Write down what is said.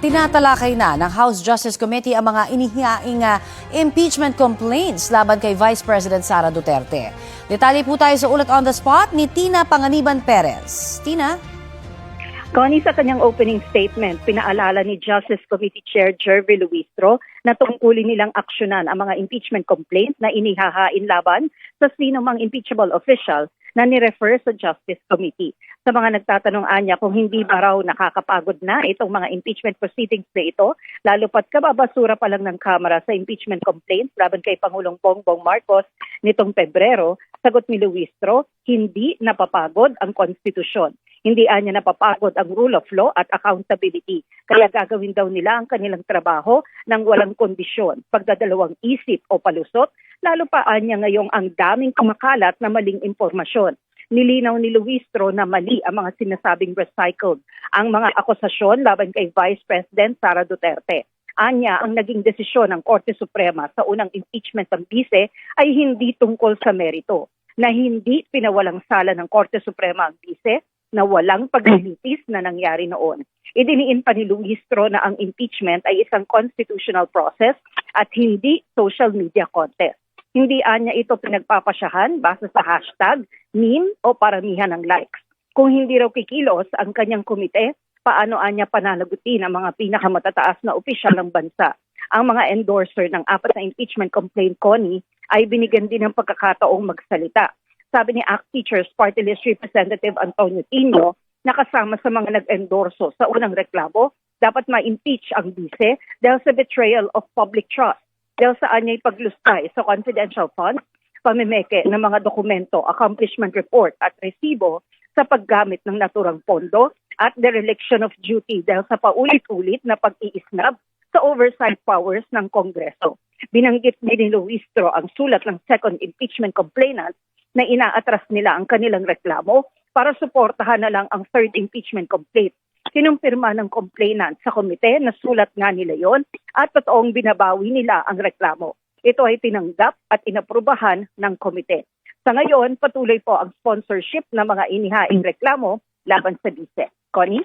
Tinatalakay na ng House Justice Committee ang mga inihaing impeachment complaints laban kay Vice President Sara Duterte. Detalye po tayo sa ulat on the spot ni Tina Panganiban Perez. Tina? Connie, sa kanyang opening statement, pinaalala ni Justice Committee Chair Jervy Luistro na tungkulin nilang aksyonan ang mga impeachment complaints na inihahain laban sa sinumang impeachable official na nirefer sa Justice Committee. Sa mga nagtatanong anya kung hindi ba raw nakakapagod na itong mga impeachment proceedings na ito, lalo pat kababasura pa lang ng Kamara sa impeachment complaints laban kay Pangulong Bongbong Marcos nitong Pebrero, sagot ni Luistro, hindi napapagod ang konstitusyon. Hindi anya napapagod ang rule of law at accountability. Kaya gagawin daw nila ang kanilang trabaho ng walang kondisyon, pagdadalawang isip o palusot, lalo pa anya ngayong ang daming kumakalat na maling impormasyon. Nilinaw ni Luistro na mali ang mga sinasabing recycled, ang mga akusasyon laban kay Vice President Sara Duterte. Anya, ang naging desisyon ng Korte Suprema sa unang impeachment ng bise ay hindi tungkol sa merito, na hindi pinawalang sala ng Korte Suprema ang bise, na walang paglilitis na nangyari noon. Idiniin pa ni Luistro na ang impeachment ay isang constitutional process at hindi social media contest. Hindi anya ito pinagpapasyahan base sa hashtag, meme o paramihan ng likes. Kung hindi raw kikilos ang kanyang komite, paano anya pananagutin ang mga pinakamatataas na opisyal ng bansa? Ang mga endorser ng 4 na impeachment complaint, Connie, ay binigyan din ng pagkakataong magsalita. Sabi ni ACT Teachers Party List Representative Antonio Tino, na kasama sa mga nag-endorso sa unang reklamo, dapat ma-impeach ang bise dahil sa betrayal of public trust, dahil sa anya'y paglustay sa confidential funds, pamimeke ng mga dokumento, accomplishment report at resibo sa paggamit ng naturang pondo at dereliction of duty dahil sa paulit-ulit na pag-iisnab sa oversight powers ng Kongreso. Binanggit din ni Luistro ang sulat ng second impeachment complainant na inaatras nila ang kanilang reklamo para suportahan na lang ang third impeachment complaint. Kinumpirma ng complainant sa komite na sulat nga nila yon at totoong binabawi nila ang reklamo. Ito ay tinanggap at inaprubahan ng komite. Sa ngayon, patuloy po ang sponsorship ng mga inihaing reklamo laban sa bise. Connie?